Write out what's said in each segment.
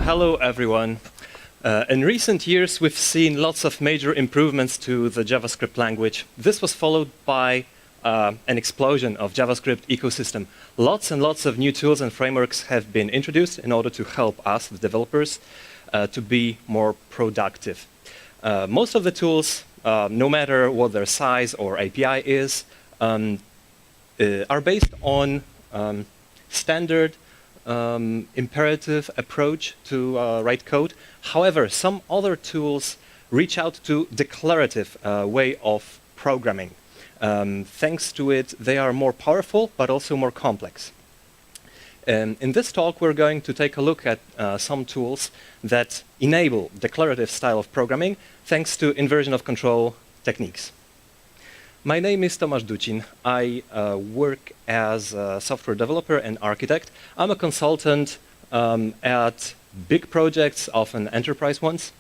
hello everyone. In recent years, we've seen lots of major improvements to the JavaScript language. This was followed by an explosion of JavaScript ecosystem. Lots and lots of new tools and frameworks have been introduced in order to help us, the developers, to be more productive. Most of the tools, no matter what their size or API is, are based on standard imperative approach to write code. However, some other tools reach out to declarative way of programming. Thanks to it, they are more powerful, but also more complex. In this talk, we're going to take a look at some tools that enable declarative style of programming thanks to inversion of control techniques. My name is Tomasz Ducin. I work as a software developer and architect. I'm a consultant at big projects, often enterprise ones.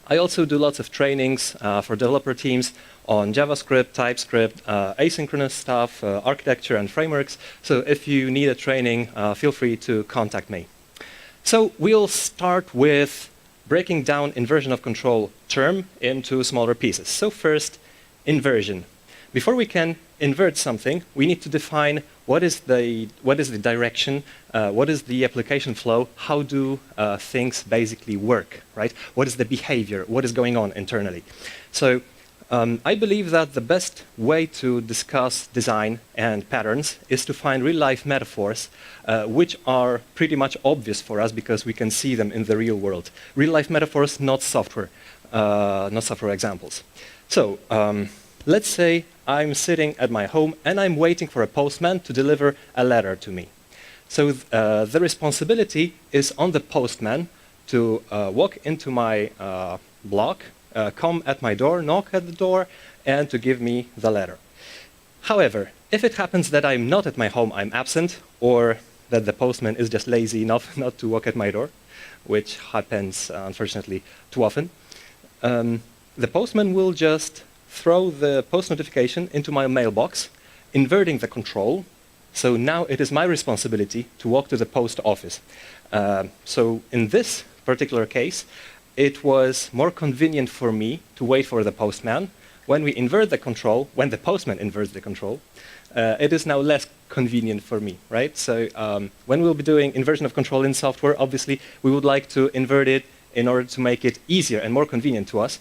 I also do lots of trainings for developer teams on JavaScript, TypeScript, asynchronous stuff, architecture and frameworks. So if you need a training, feel free to contact me. So we'll start with breaking down inversion of control term into smaller pieces. So first, inversion. Before we can invert something, we need to define what is the direction, what is the application flow, how do things basically work, right? What is the behavior, what is going on internally? So I believe that the best way to discuss design and patterns is to find real-life metaphors, which are pretty much obvious for us because we can see them in the real world. Real-life metaphors, not software examples. So let's say I'm sitting at my home and I'm waiting for a postman to deliver a letter to me. So the responsibility is on the postman to walk into my block, come at my door, knock at the door, and to give me the letter. However, if it happens that I'm not at my home, I'm absent, or that the postman is just lazy enough not to walk at my door, which happens, unfortunately, too often, the postman will just throw the post notification into my mailbox, inverting the control. So now it is my responsibility to walk to the post office. So in this particular case, it was more convenient for me to wait for the postman. When we invert the control, when the postman inverts the control, it is now less convenient for me, right? So when we'll be doing inversion of control in software, obviously, we would like to invert it in order to make it easier and more convenient to us.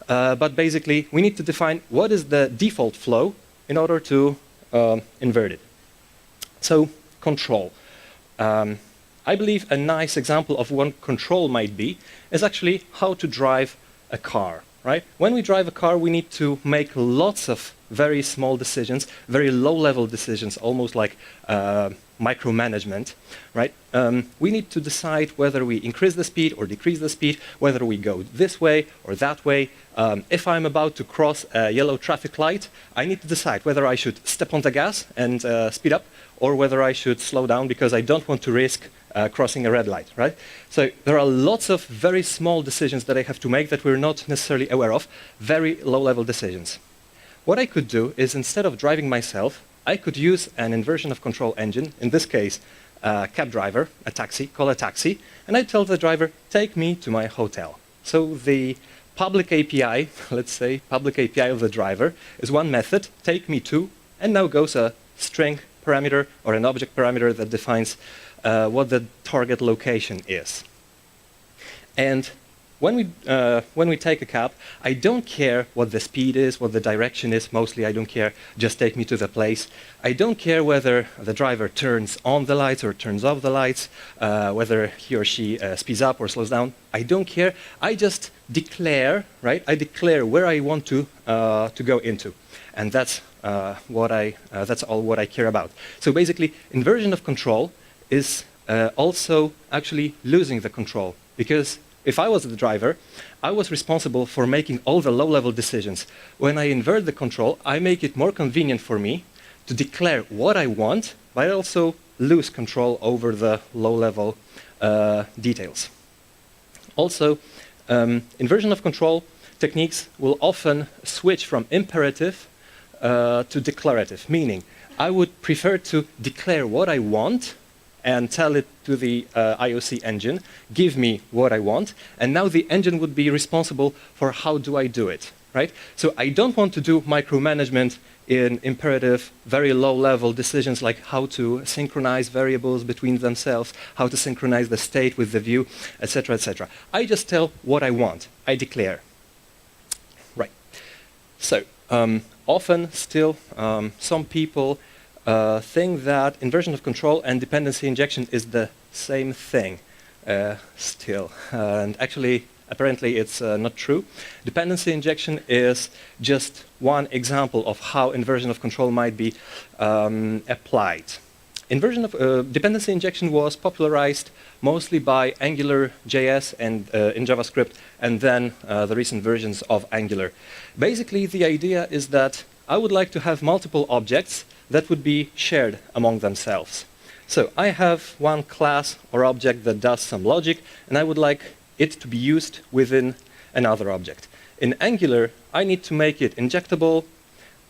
But basically, we need to define what is the default flow in order to invert it. So, control. I believe a nice example of what control might be is actually how to drive a car, right? When we drive a car, we need to make lots of very small decisions, very low-level decisions, almost like micromanagement, right? We need to decide whether we increase the speed or decrease the speed, whether we go this way or that way. If I'm about to cross a yellow traffic light, I need to decide whether I should step on the gas and speed up, or whether I should slow down because I don't want to risk crossing a red light, right? So there are lots of very small decisions that I have to make that we're not necessarily aware of, very low-level decisions. What I could do is, instead of driving myself, I could use an inversion of control engine, in this case, a cab driver, a taxi, call a taxi, and I tell the driver, take me to my hotel. So the public API, let's say, public API of the driver is one method, take me to, and now goes a string parameter or an object parameter that defines what the target location is. And when we take a cab, I don't care what the speed is, what the direction is. Mostly, I don't care. Just take me to the place. I don't care whether the driver turns on the lights or turns off the lights, whether he or she speeds up or slows down. I don't care. I just declare, right? I declare where I want to go into, and that's all what I care about. So basically, inversion of control is also actually losing the control, because if I was the driver, I was responsible for making all the low-level decisions. When I invert the control, I make it more convenient for me to declare what I want, but I also lose control over the low-level details. Also, inversion of control techniques will often switch from imperative to declarative, meaning I would prefer to declare what I want and tell it to the IoC engine, give me what I want, and now the engine would be responsible for how do I do it, right? So I don't want to do micromanagement in imperative, very low-level decisions like how to synchronize variables between themselves, how to synchronize the state with the view, etc., etc. I just tell what I want. I declare. Right. So often still some people think that inversion of control and dependency injection is the same thing still. And actually, apparently, it's not true. Dependency injection is just one example of how inversion of control might be applied. Dependency injection was popularized mostly by AngularJS and in JavaScript, and then the recent versions of Angular. Basically, the idea is that I would like to have multiple objects that would be shared among themselves. So I have one class or object that does some logic, and I would like it to be used within another object. In Angular, I need to make it injectable,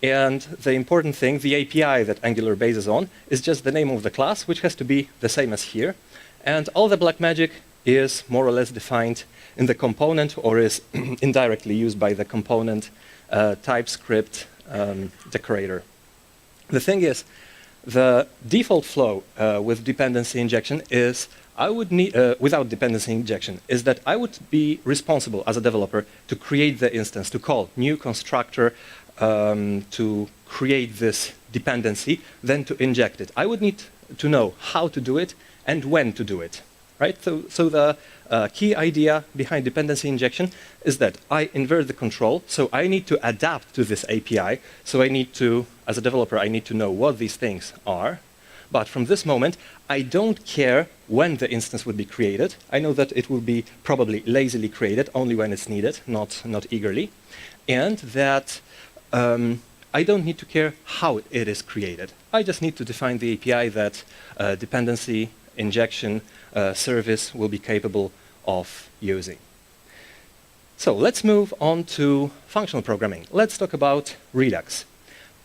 and the important thing, the API that Angular bases on, is just the name of the class, which has to be the same as here. And all the black magic is more or less defined in the component or is indirectly used by the component TypeScript decorator. The thing is, the default flow with dependency injection is I would need, without dependency injection, is that I would be responsible as a developer to create the instance, to call new constructor, to create this dependency, then to inject it. I would need to know how to do it and when to do it, right? So the key idea behind dependency injection is that I invert the control, so I need to adapt to this API, so I need to, as a developer, I need to know what these things are. But from this moment, I don't care when the instance would be created. I know that it will be probably lazily created, only when it's needed, not eagerly. And that I don't need to care how it is created. I just need to define the API that dependency injection service will be capable of using. So let's move on to functional programming. Let's talk about Redux.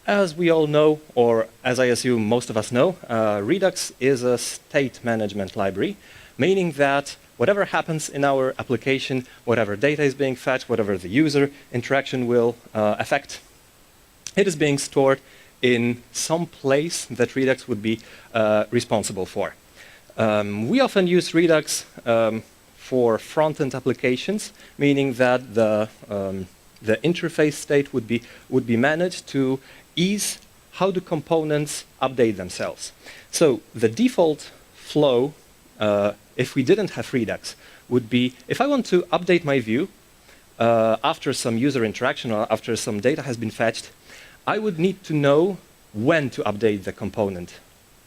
As we all know, or as I assume most of us know, Redux is a state management library, meaning that whatever happens in our application, whatever data is being fetched, whatever the user interaction will affect, it is being stored in some place that Redux would be responsible for. We often use Redux for front-end applications, meaning that the interface state would be managed to ease how do components update themselves. So the default flow, if we didn't have Redux, would be if I want to update my view after some user interaction or after some data has been fetched, I would need to know when to update the component,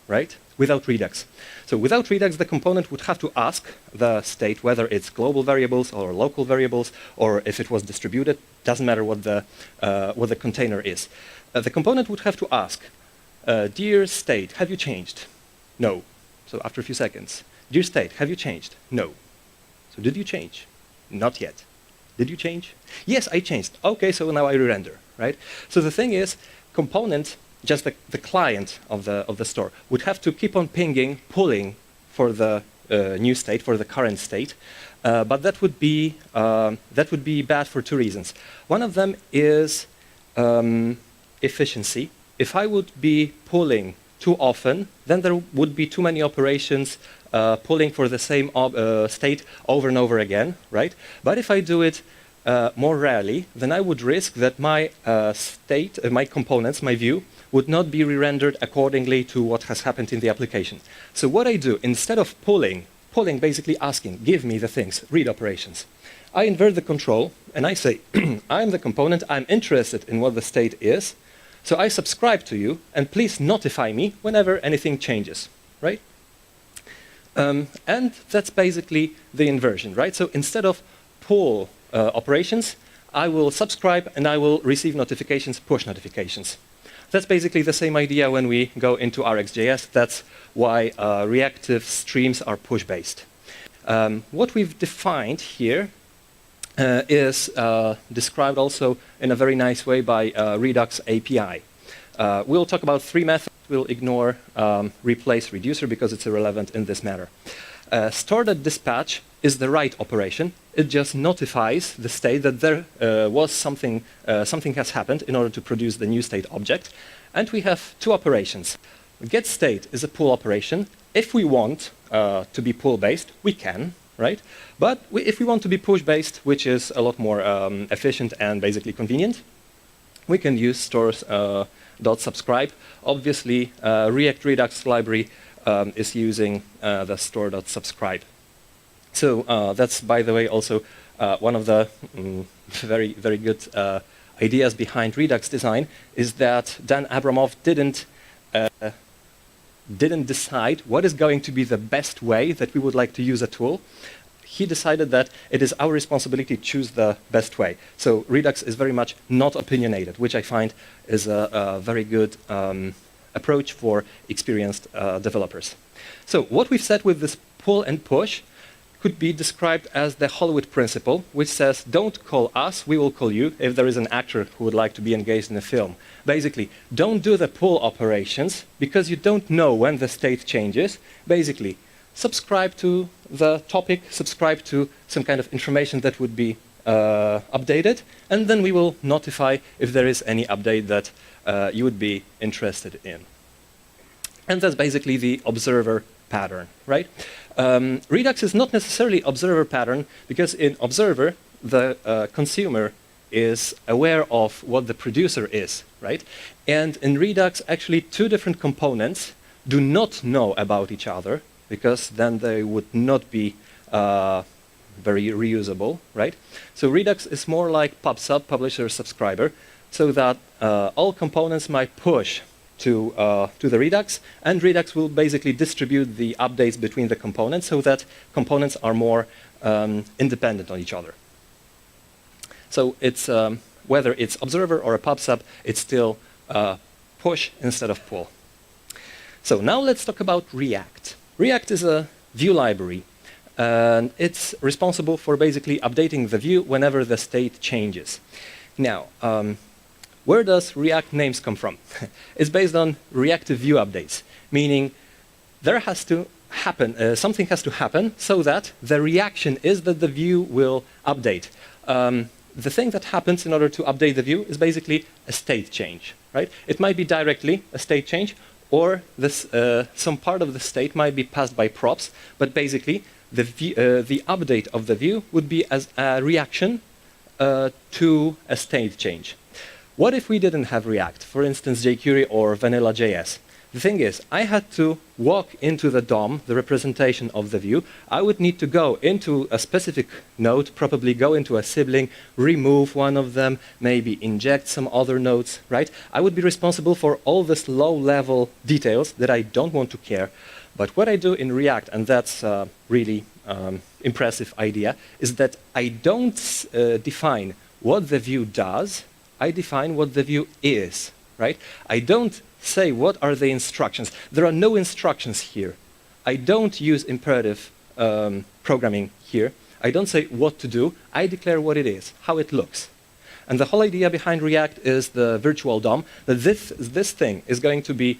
right? Without Redux. So without Redux, the component would have to ask the state whether it's global variables or local variables, or if it was distributed, doesn't matter what the container is. The component would have to ask, dear state, have you changed? No. So after a few seconds, dear state, have you changed? No. So did you change? Not yet. Did you change? Yes, I changed. Okay, so now I re-render, right? So the thing is, component, just the client of the store, would have to keep on pinging, pulling for the new state, for the current state. But that would be bad for two reasons. One of them is efficiency. If I would be pulling too often, then there would be too many operations pulling for the same state over and over again, right? But if I do it more rarely, then I would risk that my state, my components, my view, would not be re-rendered accordingly to what has happened in the application. So what I do, instead of pulling basically asking, give me the things, read operations, I invert the control and I say, I'm the component, I'm interested in what the state is, so I subscribe to you and please notify me whenever anything changes, right? And that's basically the inversion, right? So instead of pull operations, I will subscribe and I will receive notifications, push notifications. That's basically the same idea when we go into RxJS. That's why reactive streams are push-based. What we've defined here is described also in a very nice way by Redux API. We'll talk about 3 methods. We'll ignore replace reducer because it's irrelevant in this matter. Store.dispatch is the write operation. It just notifies the state that there was something has happened in order to produce the new state object. And we have 2 operations. GetState is a pull operation. If we want to be pull-based, we can, right? But if we want to be push-based, which is a lot more efficient and basically convenient, we can use stores.subscribe. Obviously, React Redux library is using the store.subscribe. So that's, by the way, also one of the very, very good ideas behind Redux design is that Dan Abramov didn't decide what is going to be the best way that we would like to use a tool. He decided that it is our responsibility to choose the best way. So Redux is very much not opinionated, which I find is a very good approach for experienced developers. So what we've said with this pull and push could be described as the Hollywood principle, which says, don't call us, we will call you if there is an actor who would like to be engaged in a film. Basically, don't do the pull operations because you don't know when the state changes. Basically, subscribe to the topic, subscribe to some kind of information that would be updated, and then we will notify if there is any update that you would be interested in. And that's basically the observer pattern, right? Redux is not necessarily observer pattern because in observer, the consumer is aware of what the producer is, right? And in Redux, actually 2 different components do not know about each other because then they would not be very reusable, right? So Redux is more like pub/sub, publisher, subscriber, so that all components might push to the Redux, and Redux will basically distribute the updates between the components so that components are more independent on each other. So it's whether it's observer or a pub/sub, it's still push instead of pull. So now let's talk about React. React is a view library, and it's responsible for basically updating the view whenever the state changes. Now, where does React names come from? It's based on reactive view updates, meaning there has to happen, something has to happen so that the reaction is that the view will update. The thing that happens in order to update the view is basically a state change, right? It might be directly a state change, or this, some part of the state might be passed by props, but basically the update of the view would be as a reaction to a state change. What if we didn't have React, for instance, jQuery or vanilla JS? The thing is, I had to walk into the DOM, the representation of the view. I would need to go into a specific node, probably go into a sibling, remove one of them, maybe inject some other nodes, right? I would be responsible for all this low-level details that I don't want to care. But what I do in React, and that's really impressive idea, is that I don't define what the view does, I define what the view is, right? I don't say what are the instructions. There are no instructions here. I don't use imperative programming here. I don't say what to do. I declare what it is, how it looks. And the whole idea behind React is the virtual DOM, that this thing is going to be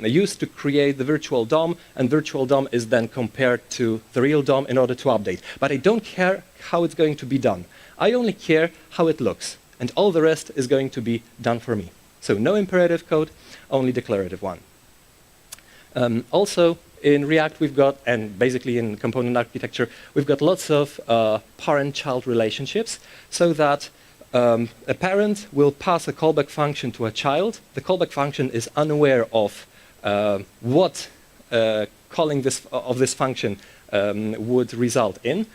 used to create the virtual DOM, and virtual DOM is then compared to the real DOM in order to update. But I don't care how it's going to be done. I only care how it looks, and all the rest is going to be done for me. So no imperative code, only declarative one. Also, in React, we've got, and basically in component architecture, we've got lots of parent-child relationships, so that a parent will pass a callback function to a child. The callback function is unaware of what calling this function would result in.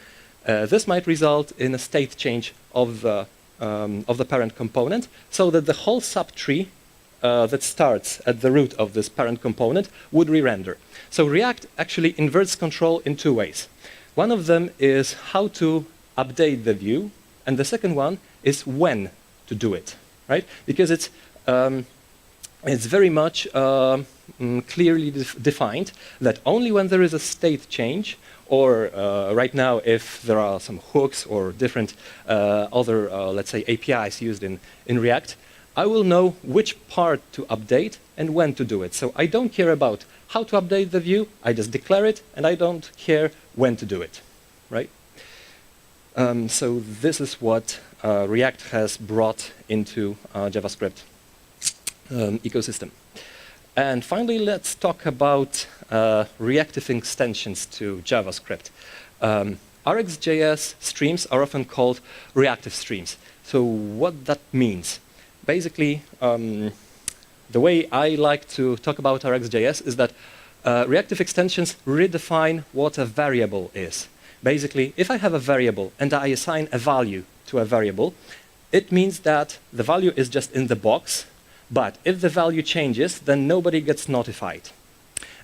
This might result in a state change of the parent component, so that the whole subtree that starts at the root of this parent component would re-render. So React actually inverts control in 2 ways. One of them is how to update the view, and the second one is when to do it, right? Because it's very much clearly defined that only when there is a state change, or right now if there are some hooks or different other, let's say, APIs used in React, I will know which part to update and when to do it. So I don't care about how to update the view, I just declare it, and I don't care when to do it, right? So this is what React has brought into JavaScript ecosystem. And finally, let's talk about reactive extensions to JavaScript. RxJS streams are often called reactive streams. So what that means? Basically, the way I like to talk about RxJS is that reactive extensions redefine what a variable is. Basically, if I have a variable and I assign a value to a variable, it means that the value is just in the box, but if the value changes, then nobody gets notified.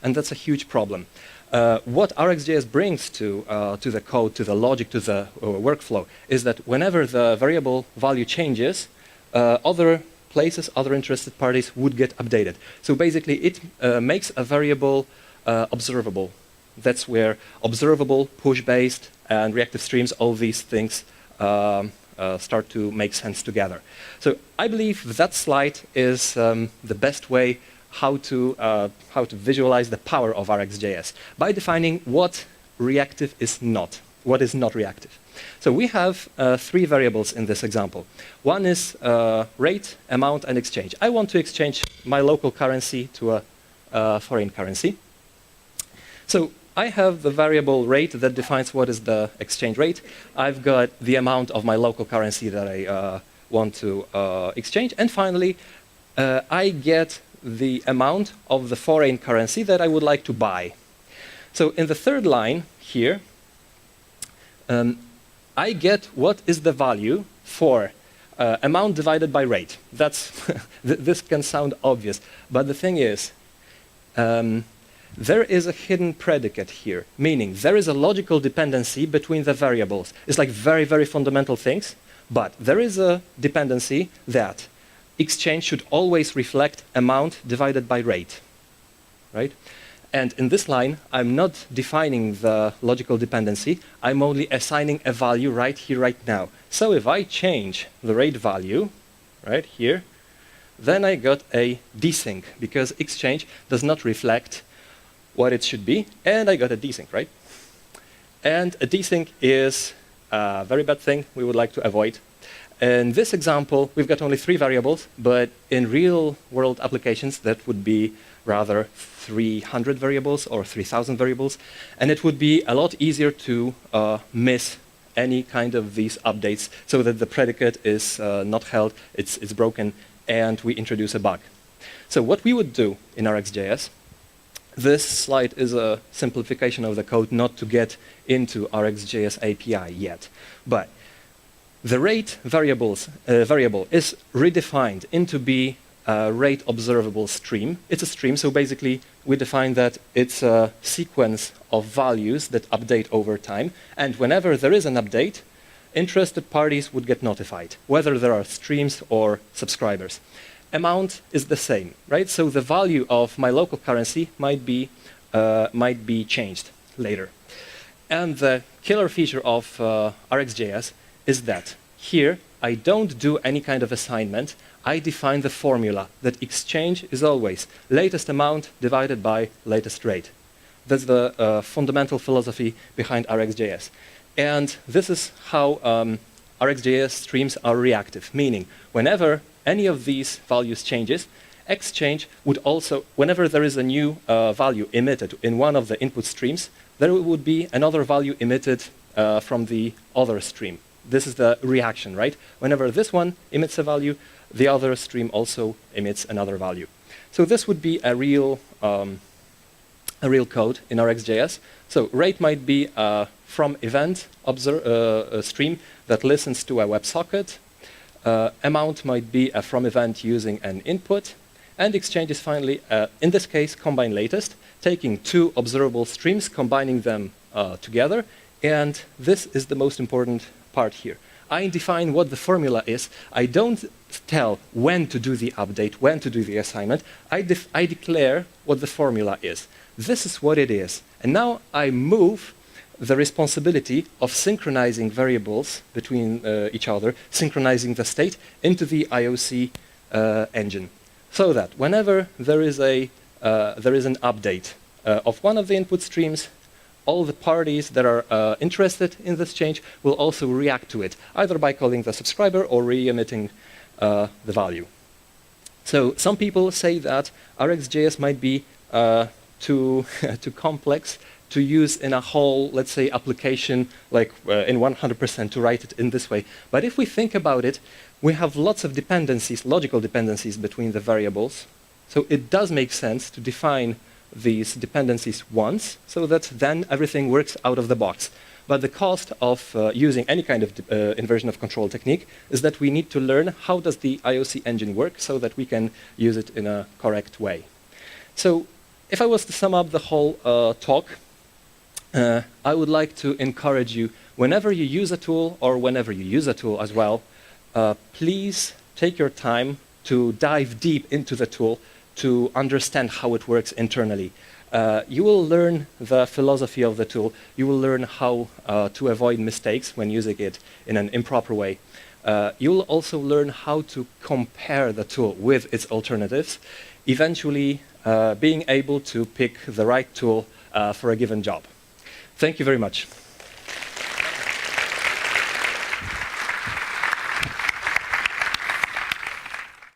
And that's a huge problem. What RxJS brings to the code, to the logic, to the workflow, is that whenever the variable value changes, other places, other interested parties would get updated. So basically, it makes a variable observable. That's where observable, push-based, and reactive streams, all these things start to make sense together. So I believe that slide is the best way how to visualize the power of RxJS by defining what reactive is not, what is not reactive. So we have three variables in this example. One is rate, amount, and exchange. I want to exchange my local currency to a foreign currency. So I have the variable rate that defines what is the exchange rate. I've got the amount of my local currency that I want to exchange. And finally, I get the amount of the foreign currency that I would like to buy. So in the third line here, I get what is the value for amount divided by rate. That's this can sound obvious, but the thing is, there is a hidden predicate here, meaning there is a logical dependency between the variables. It's like very, very fundamental things, but there is a dependency that exchange should always reflect amount divided by rate, right? And in this line, I'm not defining the logical dependency. I'm only assigning a value right here, right now. So if I change the rate value right here, then I got a desync because exchange does not reflect what it should be, and I got a desync, right? And a desync is a very bad thing we would like to avoid. In this example, we've got only three variables, but in real-world applications, that would be rather 300 variables or 3,000 variables, and it would be a lot easier to miss any kind of these updates so that the predicate is not held, it's broken, and we introduce a bug. So what we would do in RxJS, this slide is a simplification of the code, not to get into RxJS API yet, but the rate variable is redefined into be a rate observable stream. It's a stream, so basically we define that it's a sequence of values that update over time, and whenever there is an update, interested parties would get notified, whether there are streams or subscribers. Amount is the same, right? So the value of my local currency might be changed later. And the killer feature of RxJS is that here I don't do any kind of assignment. I define the formula that exchange is always latest amount divided by latest rate. That's the fundamental philosophy behind RxJS. And this is how RxJS streams are reactive, meaning whenever any of these values changes, exchange would also, whenever there is a new value emitted in one of the input streams, there would be another value emitted from the other stream. This is the reaction, right? Whenever this one emits a value, the other stream also emits another value. So this would be a real code in RxJS. So rate might be a from event stream that listens to a WebSocket. Amount might be a from event using an input. And exchange is finally, in this case, combine latest, taking two observable streams, combining them together. And this is the most important part here. I define what the formula is. I don't tell when to do the update, when to do the assignment. I declare what the formula is. This is what it is. And now I move the responsibility of synchronizing variables between each other, synchronizing the state into the IoC engine, so that whenever there is an update of one of the input streams, all the parties that are interested in this change will also react to it, either by calling the subscriber or re-emitting the value. So some people say that RxJS might be too complex to use in a whole, let's say, application, like in 100% to write it in this way. But if we think about it, we have lots of dependencies, logical dependencies between the variables. So it does make sense to define these dependencies once, so that then everything works out of the box. But the cost of using any kind of inversion of control technique is that we need to learn how does the IoC engine work so that we can use it in a correct way. So if I was to sum up the whole talk, I would like to encourage you, whenever you use a tool, or whenever you use a tool as well, please take your time to dive deep into the tool to understand how it works internally. You will learn the philosophy of the tool. You will learn how to avoid mistakes when using it in an improper way. You will also learn how to compare the tool with its alternatives, eventually being able to pick the right tool for a given job. Thank you very much.